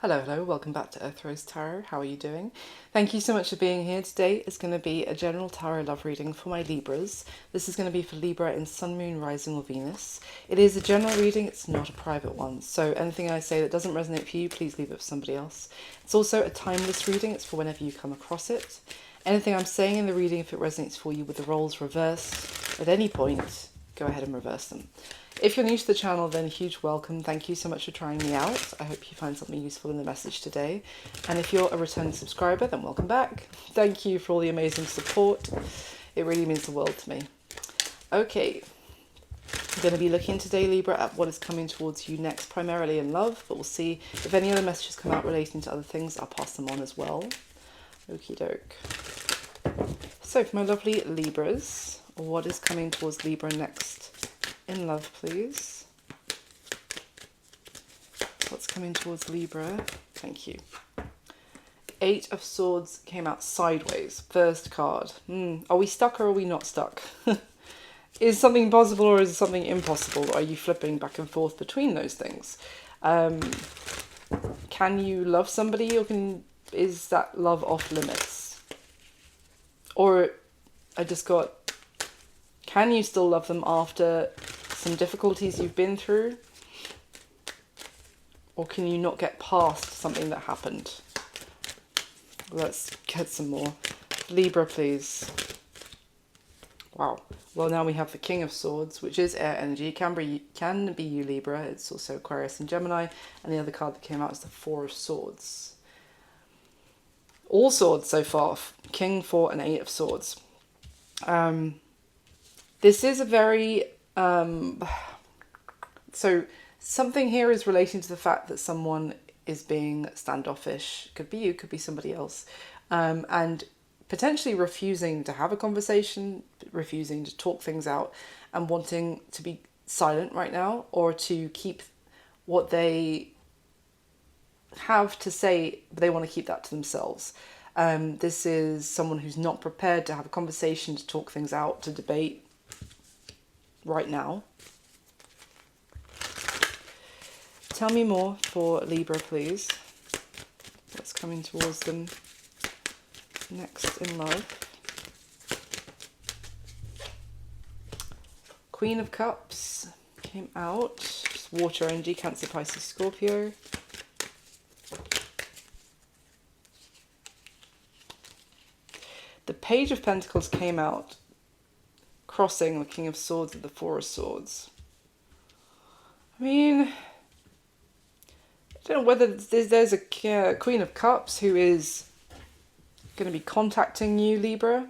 Hello, welcome back to Earth Rose Tarot. How are you doing? Thank you so much for being here. Today is going to be a general tarot love reading for my Libras. This is going to be for Libra in Sun, Moon, Rising or Venus. It is a general reading, it's not a private one. So anything I say that doesn't resonate for you, please leave it for somebody else. It's also a timeless reading, it's for whenever you come across it. Anything I'm saying in the reading, if it resonates for you with the roles reversed at any point, go ahead and reverse them. If you're new to the channel, then a huge welcome. Thank you so much for trying me out. I hope you find something useful in the message today. And if you're a returning subscriber, then welcome back. Thank you for all the amazing support. It really means the world to me. Okay, I'm going to be looking today, Libra, at what is coming towards you next, primarily in love, but we'll see if any other messages come out relating to other things. I'll pass them on as well. Okie doke. So for my lovely Libras, what is coming towards Libra next in love, please? What's coming towards Libra? Thank you. Eight of Swords came out sideways. First card. Are we stuck or are we not stuck? Is something possible or is something impossible? Are you flipping back and forth between those things? Can you love somebody or is that love off limits? Or I just got, can you still love them after some difficulties you've been through? Or can you not get past something that happened? Let's get some more. Libra, please. Wow. Well, now we have the King of Swords, which is air energy. Can be you, Libra. It's also Aquarius and Gemini. And the other card that came out is the Four of Swords. All swords so far. King, Four, and Eight of Swords. This is a very... so something here is relating to the fact that someone is being standoffish. Could be you, could be somebody else. And potentially refusing to have a conversation, refusing to talk things out, and wanting to be silent right now, or to keep what they have to say, but they want to keep that to themselves. This is someone who's not prepared to have a conversation, to talk things out, to debate right now. Tell me more for Libra, please. What's coming towards them next in love? Queen of Cups came out. Just water energy, Cancer, Pisces, Scorpio. The Page of Pentacles came out, crossing the King of Swords with the Four of Swords. I mean, I don't know whether there's a Queen of Cups who is going to be contacting you, Libra.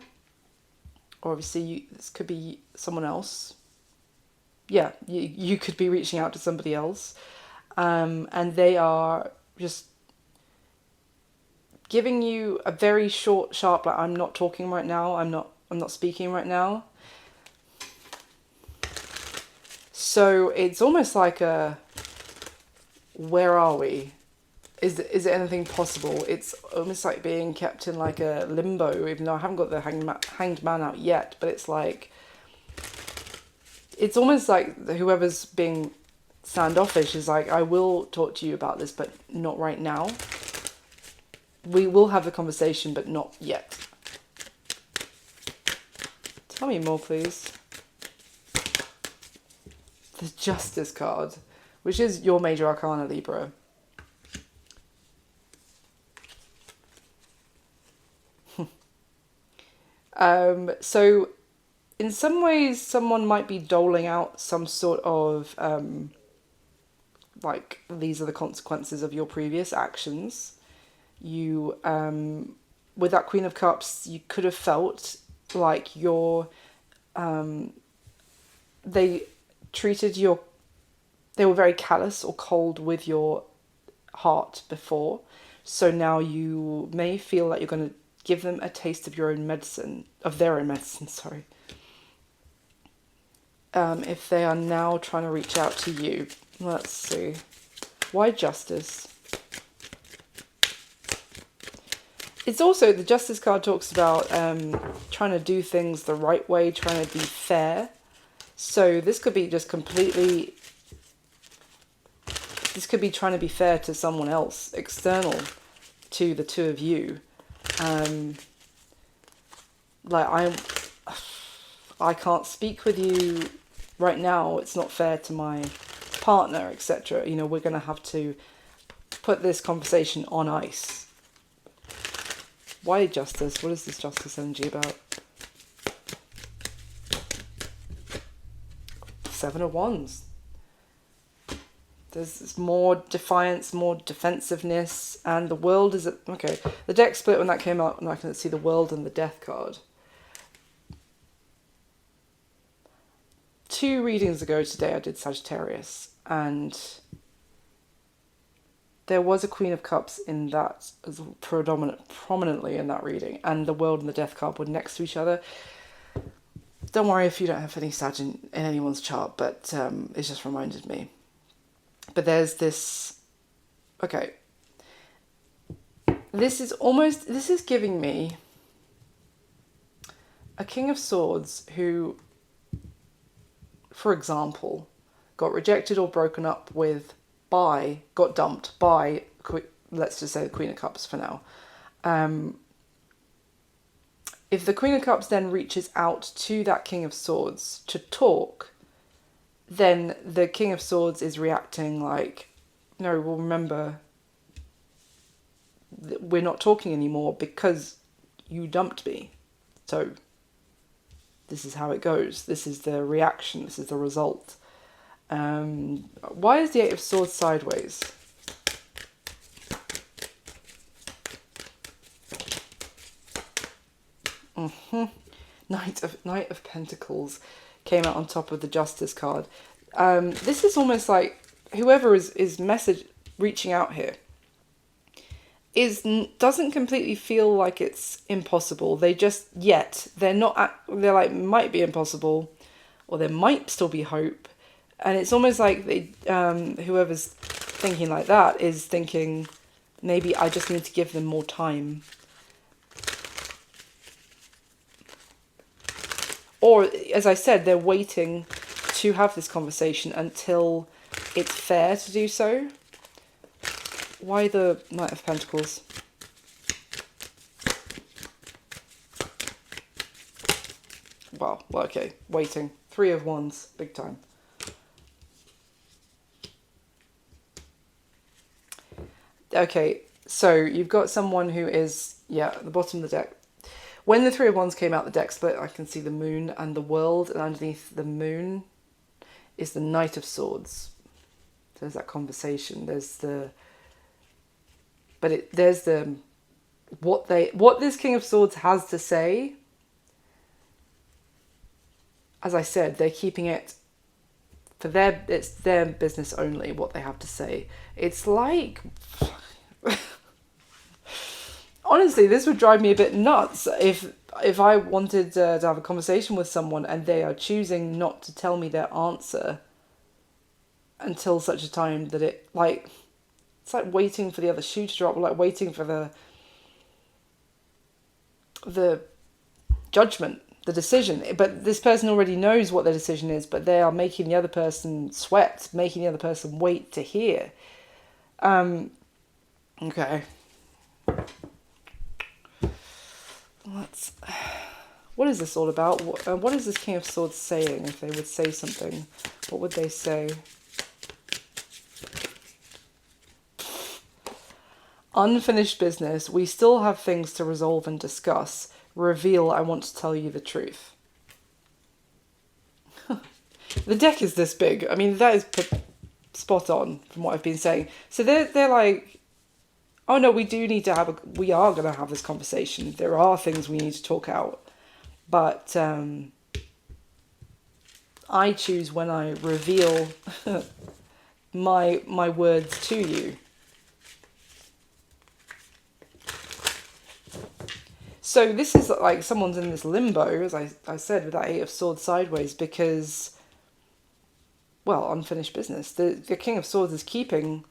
Or obviously this could be someone else. Yeah, you could be reaching out to somebody else. And they are just giving you a very short, sharp, like, I'm not talking right now, I'm not speaking right now. So it's almost like a, where are we? Is it anything possible? It's almost like being kept in like a limbo, even though I haven't got the hanged man out yet, but it's like, it's almost like whoever's being standoffish is like, I will talk to you about this, but not right now. We will have the conversation, but not yet. Tell me more, please. The Justice card, which is your major arcana, Libra. So in some ways, someone might be doling out some sort of, like, these are the consequences of your previous actions. You, with that Queen of Cups, you could have felt like they were very callous or cold with your heart before. So now you may feel like you're going to give them a taste of their own medicine, sorry. If they are now trying to reach out to you. Let's see. Why Justice? It's also, the Justice card talks about trying to do things the right way, trying to be fair. So this could be just completely this could be trying to be fair to someone else, external to the two of you. Like I can't speak with you right now. It's not fair to my partner, etc. You know, we're going to have to put this conversation on ice. Why justice? What is this justice energy about? 7 of Wands. There's more defiance, more defensiveness, and the world is... Okay, the deck split when that came out, and I can see the world and the death card. 2 readings ago today I did Sagittarius, and there was a Queen of Cups in that, as prominently in that reading, and the world and the death card were next to each other. Don't worry if you don't have any Sag in anyone's chart, but it just reminded me. But there's this... Okay. This is giving me a King of Swords who, for example, got rejected or broken up with by, got dumped by, let's just say the Queen of Cups for now. If the Queen of Cups then reaches out to that King of Swords to talk, then the King of Swords is reacting like, no, well, remember, we're not talking anymore because you dumped me. So this is how it goes. This is the reaction. This is the result. Why is the 8 of Swords sideways? Knight of Pentacles came out on top of the Justice card. This is almost like whoever is reaching out here doesn't completely feel like it's impossible. They're like, might be impossible, or there might still be hope. And it's almost like whoever's thinking like that is thinking, maybe I just need to give them more time. Or, as I said, they're waiting to have this conversation until it's fair to do so. Why the Knight of Pentacles? Well, okay, waiting. 3 of Wands, big time. Okay, so you've got someone who is, at the bottom of the deck. When the 3 of Wands came out the deck split, I can see the moon and the world, and underneath the moon is the Knight of Swords. There's that conversation. There's what this King of Swords has to say. As I said, they're keeping it for it's their business only, what they have to say. It's like, honestly, this would drive me a bit nuts if I wanted to have a conversation with someone and they are choosing not to tell me their answer until such a time that it's like waiting for the other shoe to drop, like waiting for the judgment, the decision. But this person already knows what their decision is, but they are making the other person sweat, making the other person wait to hear. Okay. What is this all about? What is this King of Swords saying? If they would say something, what would they say? Unfinished business. We still have things to resolve and discuss. Reveal, I want to tell you the truth. The deck is this big. I mean, that is spot on from what I've been saying. So they're like, oh no, we are going to have this conversation. There are things we need to talk out. But I choose when I reveal my words to you. So this is like someone's in this limbo, as I said, with that 8 of Swords sideways, because, well, unfinished business. The King of Swords is keeping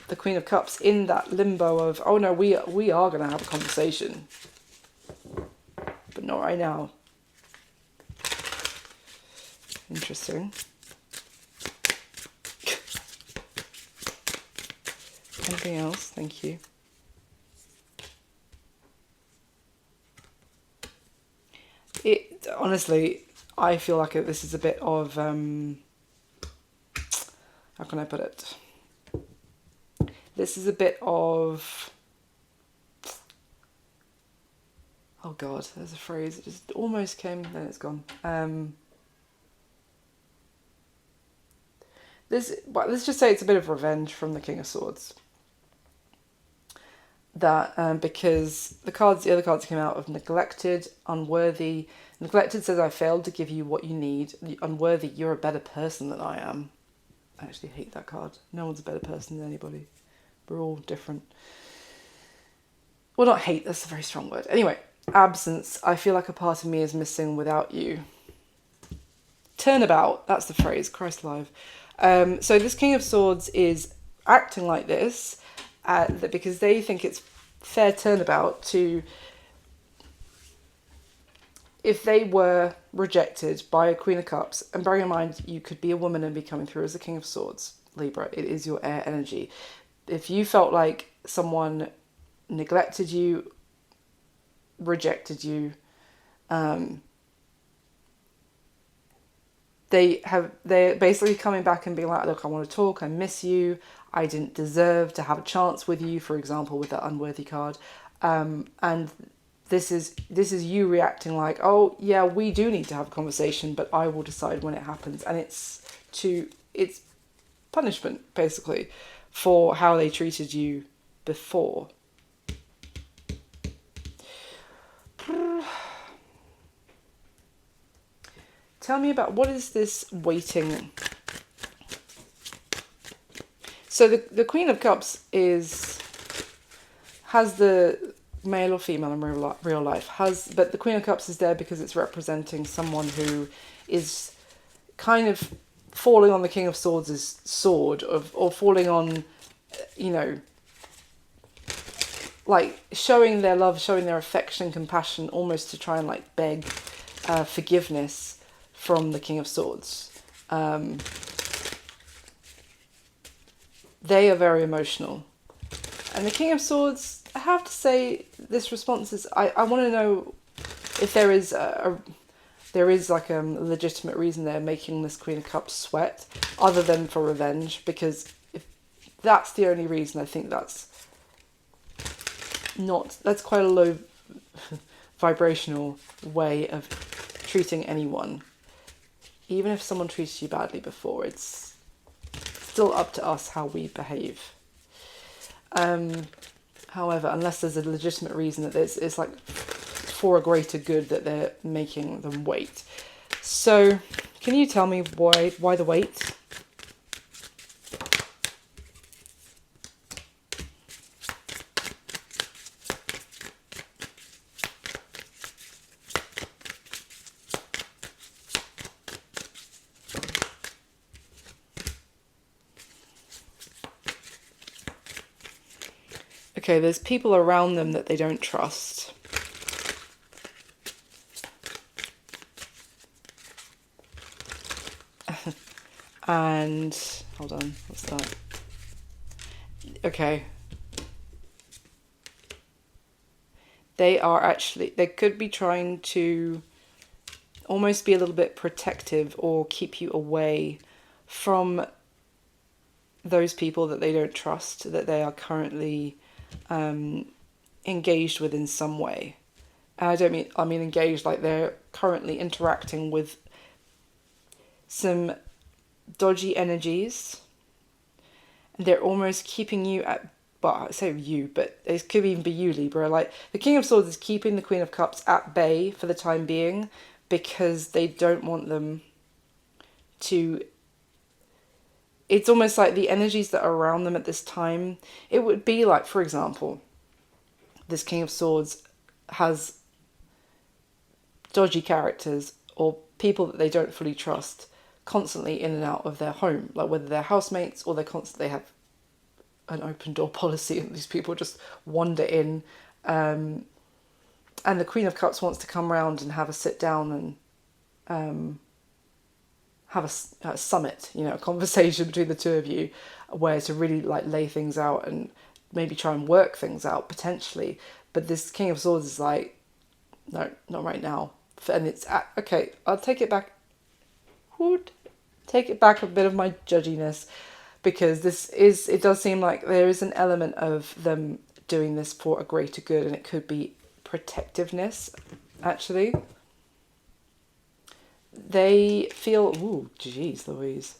the Queen of Cups in that limbo of, oh no, we are going to have a conversation. But not right now. Interesting. Anything else? Thank you. It honestly, I feel like this is a bit of how can I put it? This is a bit of, oh god, there's a phrase that just almost came, then it's gone. Let's just say it's a bit of revenge from the King of Swords. That because the other cards came out of neglected, unworthy. Neglected says I failed to give you what you need. Unworthy, you're a better person than I am. I actually hate that card. No one's a better person than anybody. We're all different. Well, not hate, that's a very strong word. Anyway, absence. I feel like a part of me is missing without you. Turnabout, that's the phrase, Christ alive. So this King of Swords is acting like this because they think it's fair turnabout to, if they were rejected by a Queen of Cups, and bearing in mind you could be a woman and be coming through as a King of Swords, Libra, it is your air energy. If you felt like someone neglected you, rejected you, they're basically coming back and being like, look, I want to talk, I miss you, I didn't deserve to have a chance with you, for example, with that unworthy card. And this is you reacting like, oh yeah, we do need to have a conversation, but I will decide when it happens. And it's punishment, basically, for how they treated you before. Tell me about, what is this waiting? So the Queen of Cups has the male or female in real life, but the Queen of Cups is there because it's representing someone who is kind of falling on the King of Swords' sword, or falling on, like showing their love, showing their affection and compassion, almost to try and like beg forgiveness from the King of Swords. They are very emotional. And the King of Swords, I have to say, this response is, I want to know if there is like a legitimate reason they're making this Queen of Cups sweat, other than for revenge, because if that's the only reason, I think that's quite a low vibrational way of treating anyone. Even if someone treated you badly before, it's still up to us how we behave. However, unless there's a legitimate reason that it's like for a greater good that they're making them wait. So, can you tell me why the wait? Okay, there's people around them that they don't trust. And, hold on, what's that? Okay. They could be trying to almost be a little bit protective or keep you away from those people that they don't trust, that they are currently engaged with in some way. And I mean engaged like they're currently interacting with some dodgy energies. They're almost keeping you at, well, I say you, but it could even be you, Libra. Like, the King of Swords is keeping the Queen of Cups at bay for the time being, because they don't want them to... It's almost like the energies that are around them at this time. It would be like, for example, this King of Swords has dodgy characters or people that they don't fully trust constantly in and out of their home, like whether they're housemates or they have an open door policy and these people just wander in, and the Queen of Cups wants to come round and have a sit down and have a summit, you know, a conversation between the two of you, where to really like lay things out and maybe try and work things out potentially. But this King of Swords is like, no, not right now. And it's okay. I'll take it back. Take it back a bit of my judginess, because it does seem like there is an element of them doing this for a greater good, and it could be protectiveness, actually. They feel, ooh, geez, Louise.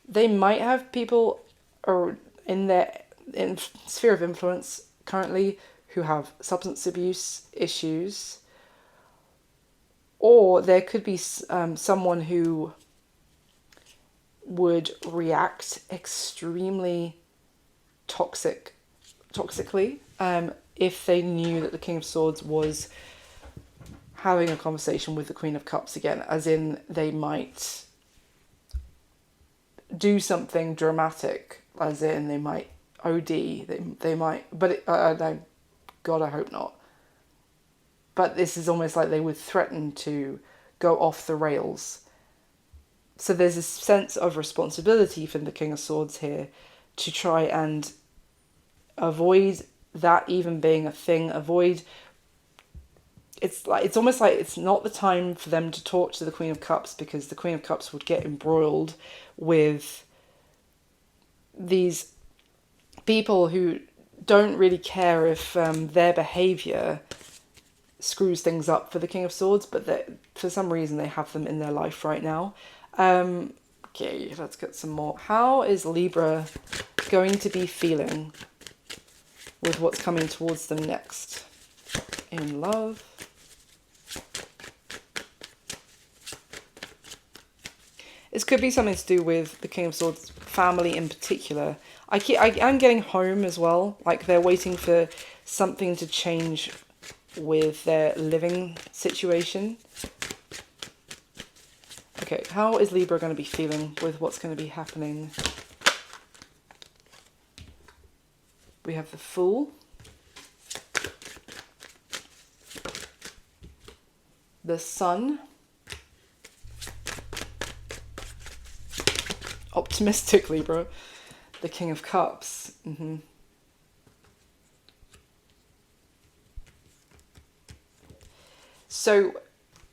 They might have people or in their sphere of influence currently who have substance abuse issues, or there could be someone who would react extremely toxically if they knew that the King of Swords was having a conversation with the Queen of Cups again, as in they might do something dramatic, as in they might OD, they might, but God, I hope not. But this is almost like they would threaten to go off the rails. So there's a sense of responsibility from the King of Swords here to try and avoid that even being a thing. It's almost like it's not the time for them to talk to the Queen of Cups, because the Queen of Cups would get embroiled with these people who don't really care if their behaviour screws things up for the King of Swords, but that for some reason they have them in their life right now. Okay, let's get some more. How is Libra going to be feeling with what's coming towards them next in love? This could be something to do with the King of Swords family in particular. I'm getting home as well. Like they're waiting for something to change with their living situation. Okay, how is Libra going to be feeling with what's going to be happening? We have the Fool. The Sun. Optimistic Libra. The King of Cups. So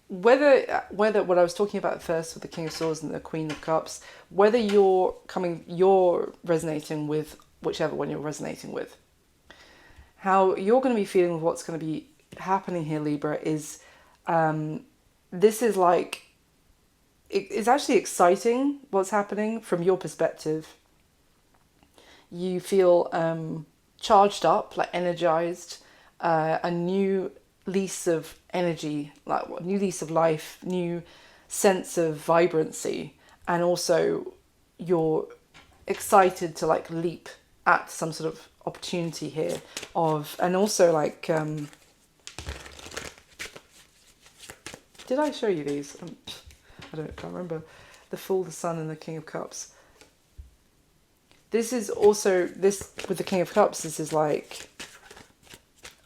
whether what I was talking about first with the King of Swords and the Queen of Cups, whether you're resonating with whichever one you're resonating with, how you're going to be feeling with what's going to be happening here, Libra, is this is like, it's actually exciting what's happening from your perspective. You feel charged up, like energized, a new lease of energy, like a new lease of life, new sense of vibrancy, and also you're excited to like leap at some sort of opportunity here and also like did I show you these? Can't remember. The Fool, the Sun, and the King of Cups. This is also, this with the King of Cups, this is like,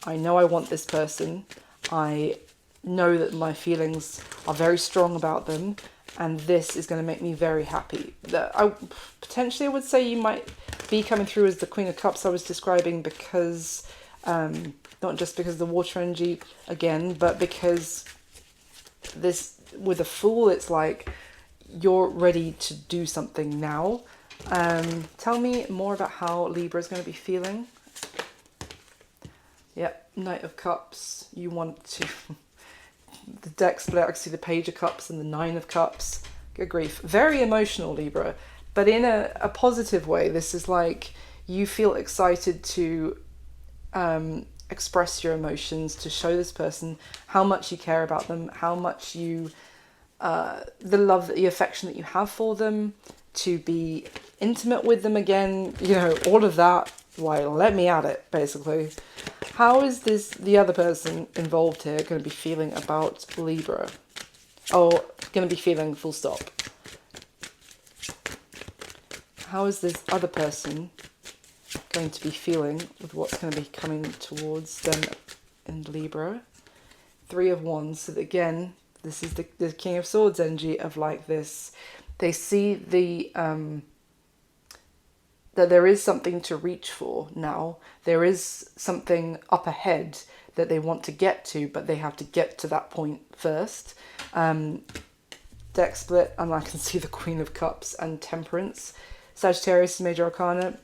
I know I want this person. I know that my feelings are very strong about them, and this is going to make me very happy. Potentially I would say you might be coming through as the Queen of Cups I was describing, because not just because of the water energy again, but because this with a Fool, it's like you're ready to do something now. Tell me more about how Libra is going to be feeling. Yep, Knight of Cups. You want to the deck split. I can see the Page of Cups and the Nine of Cups. Good grief. Very emotional, Libra, but in a positive way. This is like you feel excited to express your emotions, to show this person how much you care about them, how much you the love, the affection that you have for them, to be intimate with them again, you know, all of that. Like, let me at it, basically. How is the other person involved here going to be feeling about Libra? Oh, going to be feeling, full stop. How is this other person going to be feeling with what's going to be coming towards them in Libra? Three of Wands. So again, This is the King of Swords energy of like this. They see the that there is something to reach for now. There is something up ahead that they want to get to, but they have to get to that point first. Deck split, and I can see the Queen of Cups and Temperance. Sagittarius is Major Arcana.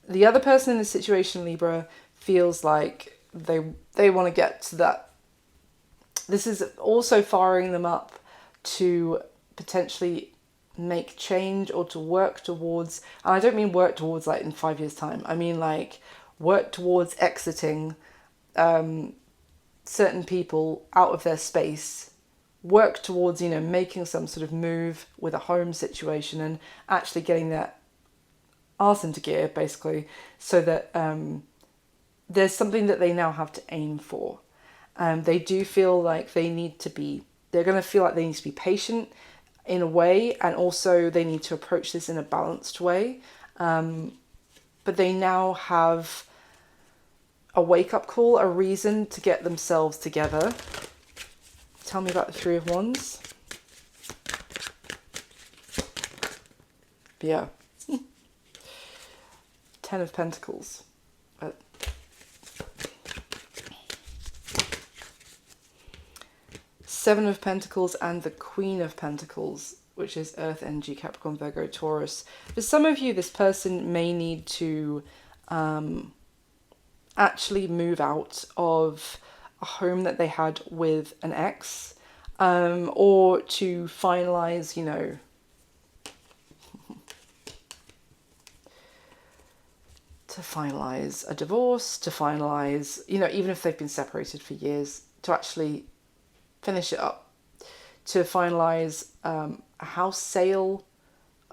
The other person in the situation, Libra, feels like they want to get to that. This is also firing them up to potentially make change or to work towards, and I don't mean work towards like in 5 years time, I mean like work towards exiting certain people out of their space, work towards, you know, making some sort of move with a home situation and actually getting their arse into gear basically, so that there's something that they now have to aim for. They do feel like they're going to feel like they need to be patient in a way, and also they need to approach this in a balanced way. But they now have a wake-up call, a reason to get themselves together. Tell me about the Three of Wands. Yeah. 10 of Pentacles. Seven of Pentacles and the Queen of Pentacles, which is Earth energy, Capricorn, Virgo, Taurus. For some of you, this person may need to actually move out of a home that they had with an ex, or to finalize, you know, to finalize a divorce, to finalize, you know, even if they've been separated for years, to actually finish it up, to finalize a house sale,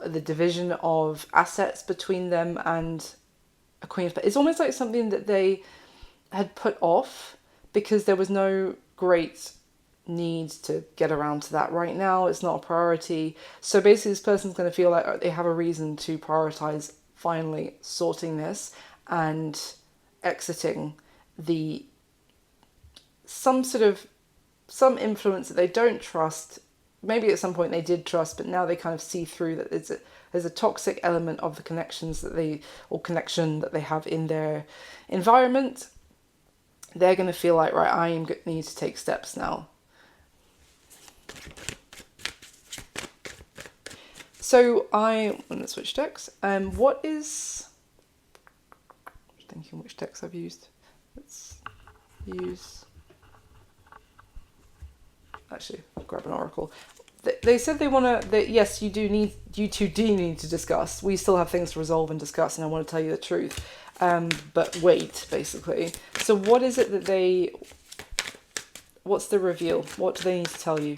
the division of assets between them and a Queen of Pentacles. It's almost like something that they had put off because there was no great need to get around to that right now. It's not a priority. So basically this person's going to feel like they have a reason to prioritize finally sorting this and exiting some influence that they don't trust. Maybe at some point they did trust, but now they kind of see through that there's a toxic element of the connection that they have in their environment. They're going to feel like, right, I need to take steps now. So I'm going to switch decks. What is... I'm thinking which decks I've used. Let's use... Actually, I'll grab an oracle. They said they want to... Yes, you two do need to discuss. We still have things to resolve and discuss, and I want to tell you the truth. But wait, basically. So what is it that they... What's the reveal? What do they need to tell you?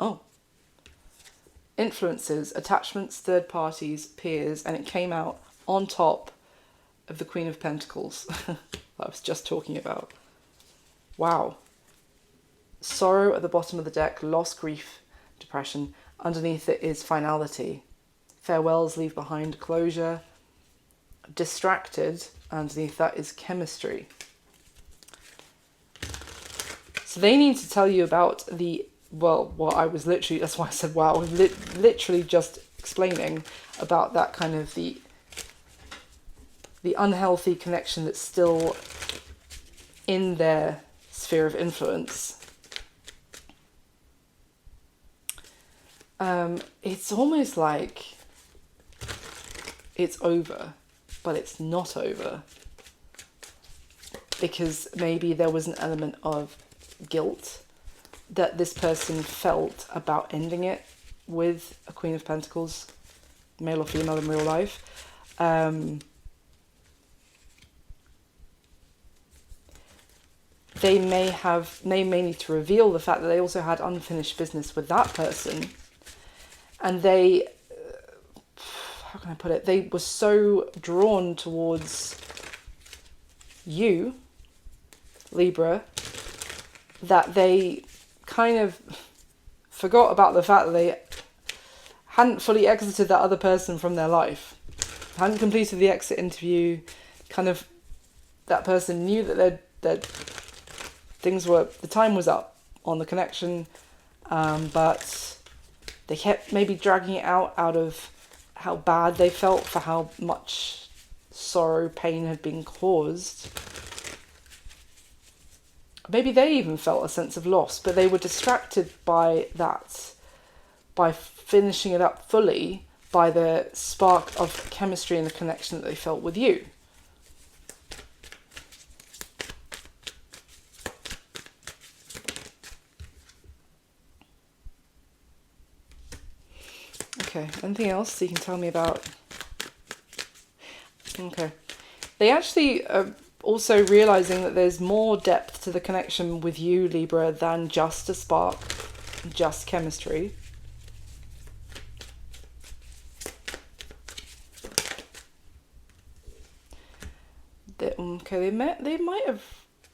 Oh. Influences, attachments, third parties, peers, and it came out on top of the Queen of Pentacles that I was just talking about. Wow. Sorrow at the bottom of the deck, loss, grief, depression. Underneath it is finality. Farewells leave behind closure. Distracted. Underneath that is chemistry. So they need to tell you about that's why I said wow, literally just explaining about that kind of the unhealthy connection that's still in their sphere of influence. It's almost like it's over, but it's not over. Because maybe there was an element of guilt that this person felt about ending it with a Queen of Pentacles, male or female in real life. They may need to reveal the fact that they also had unfinished business with that person. And they, how can I put it? They were so drawn towards you, Libra, that they kind of forgot about the fact that they hadn't fully exited that other person from their life. hadn't completed the exit interview. Kind of, that person knew that the time was up on the connection, but they kept maybe dragging it out of how bad they felt for how much sorrow, pain had been caused. Maybe they even felt a sense of loss, but they were distracted by that, by finishing it up fully, by the spark of chemistry and the connection that they felt with you. Okay, anything else you can tell me about? Okay. They actually are also realizing that there's more depth to the connection with you, Libra, than just a spark, just chemistry. They might have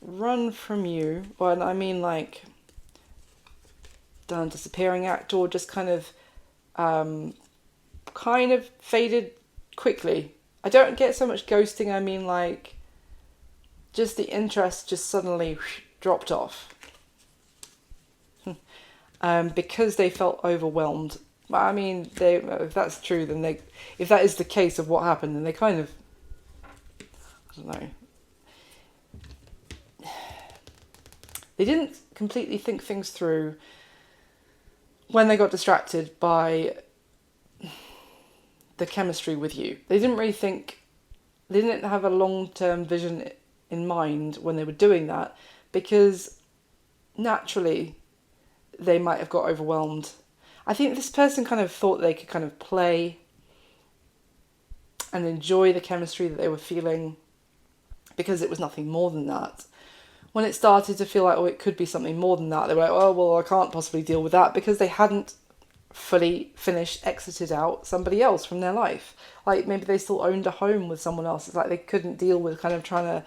run from you, or I mean like done a disappearing act, or just kind of faded quickly. I don't get so much ghosting, I mean like just the interest just suddenly dropped off. Because they felt overwhelmed. I mean, if that's true, then if that is the case of what happened, then they kind of, I don't know. They didn't completely think things through when they got distracted by the chemistry with you. They didn't really think, they didn't have a long-term vision in mind when they were doing that, because naturally they might have got overwhelmed. I think this person kind of thought they could kind of play and enjoy the chemistry that they were feeling, because it was nothing more than that. When it started to feel like, oh, it could be something more than that, they were like, oh, well, I can't possibly deal with that, because they hadn't fully exited out somebody else from their life. Like maybe they still owned a home with someone else. It's like they couldn't deal with kind of trying to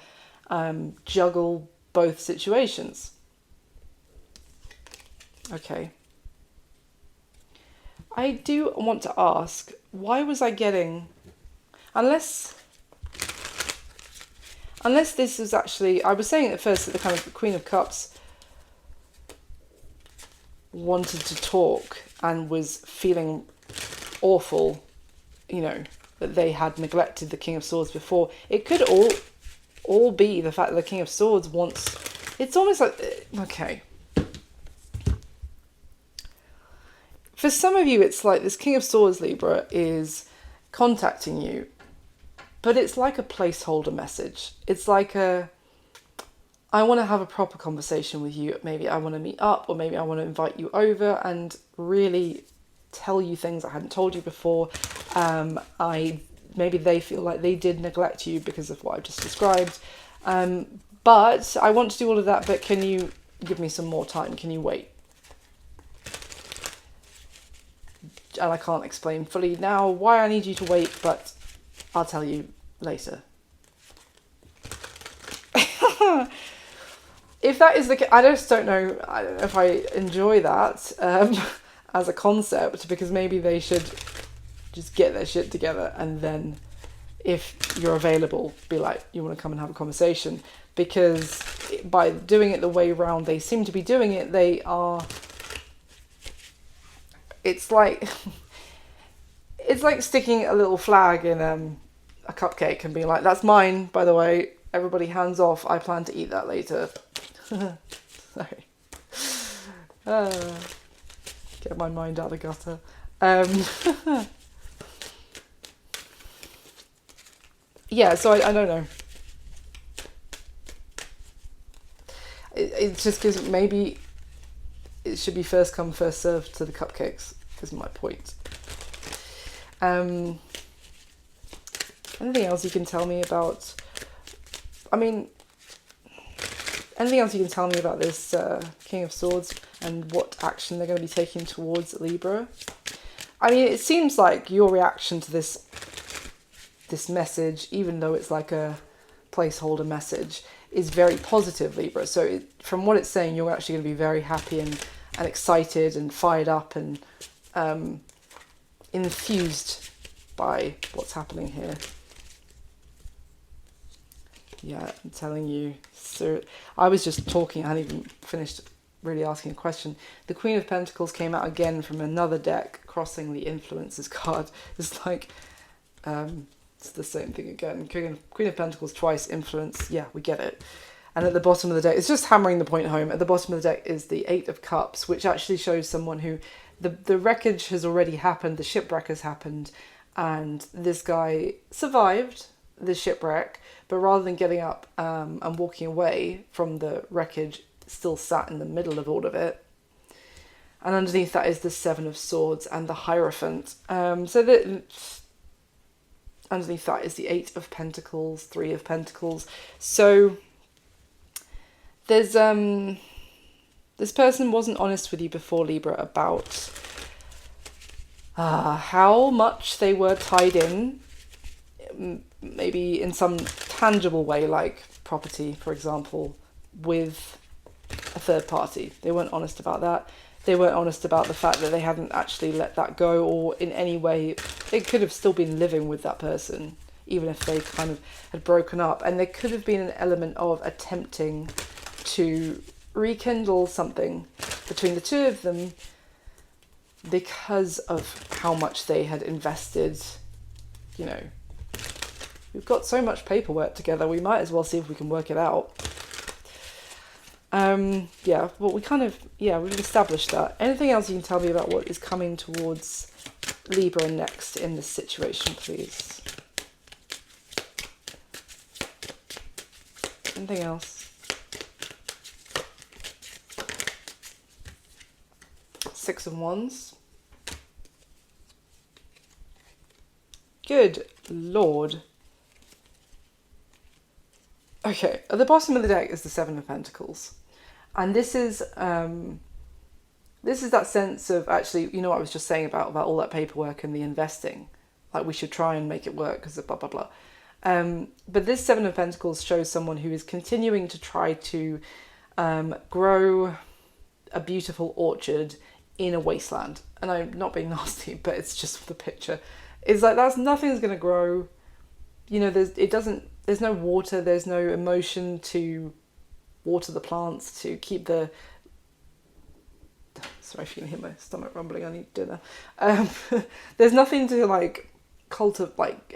juggle both situations. Okay. I do want to ask, why was I getting, unless this is actually, I was saying at first that the kind of Queen of Cups wanted to talk and was feeling awful, you know, that they had neglected the King of Swords before. It could all be the fact that the King of Swords wants, it's almost like, okay. For some of you, it's like this King of Swords, Libra, is contacting you, but it's like a placeholder message. It's like I want to have a proper conversation with you. Maybe I want to meet up, or maybe I want to invite you over and really tell you things I hadn't told you before. Maybe they feel like they did neglect you because of what I've just described. But I want to do all of that, but can you give me some more time? Can you wait? And I can't explain fully now why I need you to wait, but I'll tell you later. If that is the case, I just don't know. I don't know if I enjoy that as a concept, because maybe they should just get their shit together, and then if you're available, be like, you want to come and have a conversation. Because by doing it the way round they seem to be doing it, they are, it's like sticking a little flag in a cupcake and being like, that's mine, by the way, everybody hands off, I plan to eat that later. Sorry. Get my mind out of the gutter. Yeah, so I don't know. It's just because maybe it should be first come, first served to the cupcakes, is my point. Anything else you can tell me about, anything else you can tell me about this King of Swords and what action they're going to be taking towards Libra? I mean, it seems like your reaction to this message, even though it's like a placeholder message, is very positive, Libra. So from what it's saying, you're actually going to be very happy and excited and fired up and enthused by what's happening here. Yeah, I'm telling you. So I was just talking, I hadn't even finished really asking a question. The Queen of Pentacles came out again from another deck, crossing the Influences card. It's like, it's the same thing again. Queen of Pentacles twice, Influence. Yeah, we get it. And at the bottom of the deck, it's just hammering the point home. At the bottom of the deck is the Eight of Cups, which actually shows someone who, the wreckage has already happened, the shipwreck has happened, and this guy survived the shipwreck, but rather than getting up and walking away from the wreckage, still sat in the middle of all of it. And underneath that is the Seven of Swords and the Hierophant. Underneath that is the Eight of Pentacles, Three of Pentacles. So there's this person wasn't honest with you before, Libra, about how much they were tied in, maybe in some tangible way, like property, for example, with a third party. They weren't honest about that. They weren't honest about the fact that they hadn't actually let that go, or in any way they could have still been living with that person, even if they kind of had broken up. And there could have been an element of attempting to rekindle something between the two of them because of how much they had invested. You know, we've got so much paperwork together, we might as well see if we can work it out. Yeah, well, we've established that. Anything else you can tell me about what is coming towards Libra next in this situation, please? Anything else? Six of Wands. Good Lord. Okay, at the bottom of the deck is the Seven of Pentacles. And this is that sense of, actually, you know what I was just saying about all that paperwork and the investing. Like, we should try and make it work because of blah, blah, blah. But this Seven of Pentacles shows someone who is continuing to try to grow a beautiful orchard in a wasteland. And I'm not being nasty, but it's just the picture. It's like, nothing's going to grow. You know, there's no water, there's no emotion to water the plants, to keep the... Sorry if you can hear my stomach rumbling, I need dinner. There's nothing to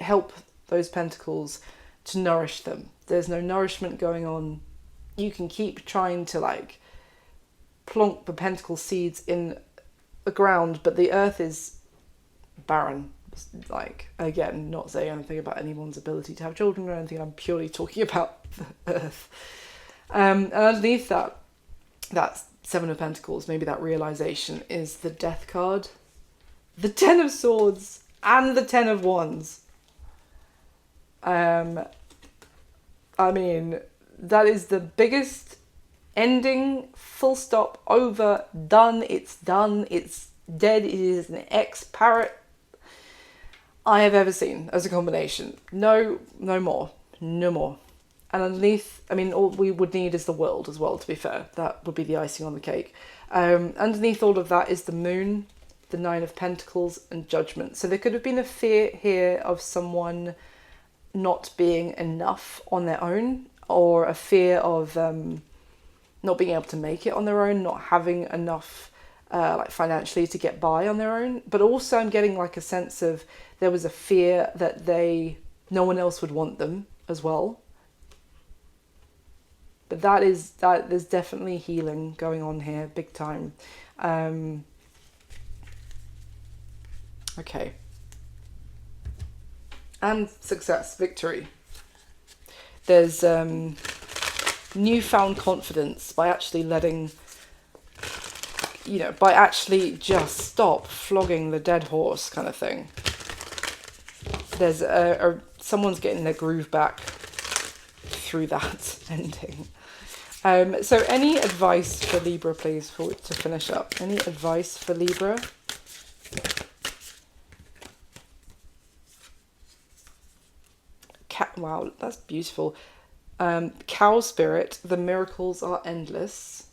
help those pentacles to nourish them. There's no nourishment going on. You can keep trying to plonk the pentacle seeds in the ground, but the earth is barren. Again, not saying anything about anyone's ability to have children or anything, I'm purely talking about the earth. And underneath that Seven of Pentacles, maybe that realization, is the Death card, the Ten of Swords, and the Ten of Wands. I mean, that is the biggest ending, full stop, over, done, it's dead, it is an ex-parrot I have ever seen as a combination. No more. And underneath, I mean, all we would need is the world as well, to be fair. That would be the icing on the cake. Underneath all of that is the Moon, the Nine of Pentacles, and Judgment. So there could have been a fear here of someone not being enough on their own, or a fear of not being able to make it on their own, not having enough financially to get by on their own. But also I'm getting a sense of there was a fear that no one else would want them as well. But there's definitely healing going on here, big time. Okay. And success, victory. There's newfound confidence by actually by actually just stop flogging the dead horse kind of thing. There's someone's getting their groove back through that ending. So any advice for Libra, please, to finish up? Any advice for Libra? Wow, that's beautiful. Cow spirit, the miracles are endless.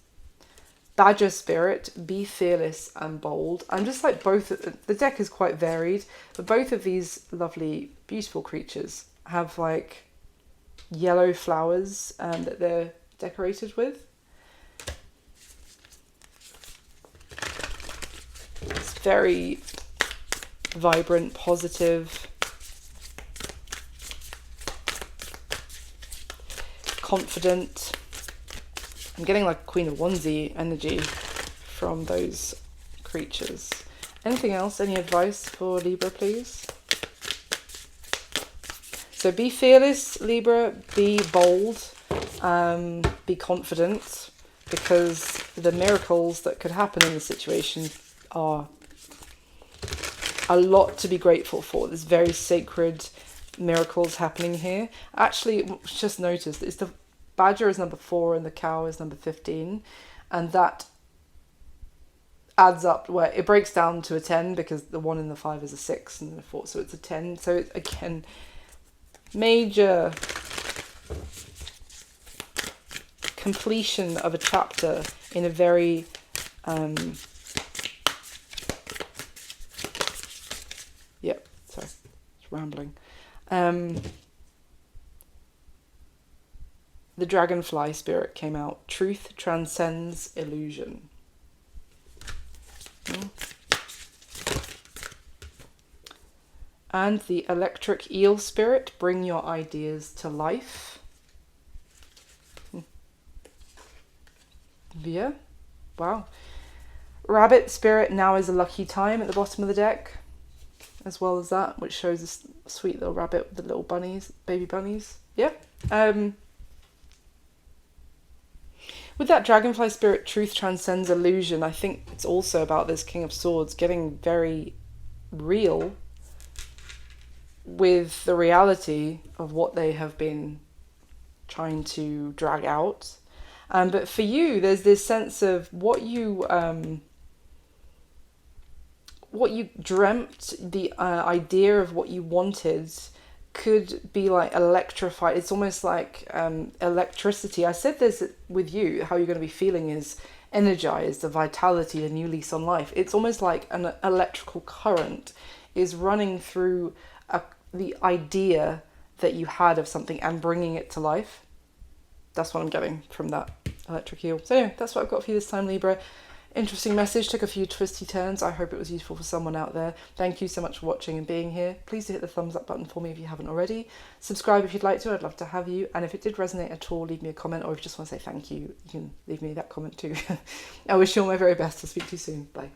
Badger spirit, be fearless and bold. I'm just like both, the deck is quite varied, but both of these lovely, beautiful creatures have like yellow flowers that they're decorated with. It's very vibrant, positive, confident. I'm getting like Queen of Onesie energy from those creatures. Anything else? Any advice for Libra, please? So be fearless, Libra. Be bold. Be confident, because the miracles that could happen in the situation are a lot to be grateful for. There's very sacred miracles happening here. Actually, just noticed it's the badger is number 4 and the cow is number 15, and that adds up where it breaks down to a 10, because the 1 and the 5 is a 6 and the 4, so it's a 10. So it's, again, major completion of a chapter in a very sorry, it's rambling. The dragonfly spirit came out. Truth transcends illusion. And the electric eel spirit, bring your ideas to life. Yeah, wow. Rabbit spirit, now is a lucky time, at the bottom of the deck, as well as that, which shows this sweet little rabbit with the little bunnies, baby bunnies. Yeah. With that dragonfly spirit, truth transcends illusion, I think it's also about this King of Swords getting very real with the reality of what they have been trying to drag out. But for you, there's this sense of what you dreamt, the idea of what you wanted could be like electrified. It's almost like electricity. I said this with you, how you're going to be feeling is energized, a vitality, a new lease on life. It's almost like an electrical current is running through the idea that you had of something and bringing it to life. That's what I'm getting from that electric eel. So anyway, that's what I've got for you this time, Libra. Interesting message, took a few twisty turns. I hope it was useful for someone out there. Thank you so much for watching and being here. Please do hit the thumbs up button for me if you haven't already. Subscribe if you'd like to, I'd love to have you. And if it did resonate at all, leave me a comment, or if you just want to say thank you, you can leave me that comment too. I wish you all my very best. I'll speak to you soon. Bye.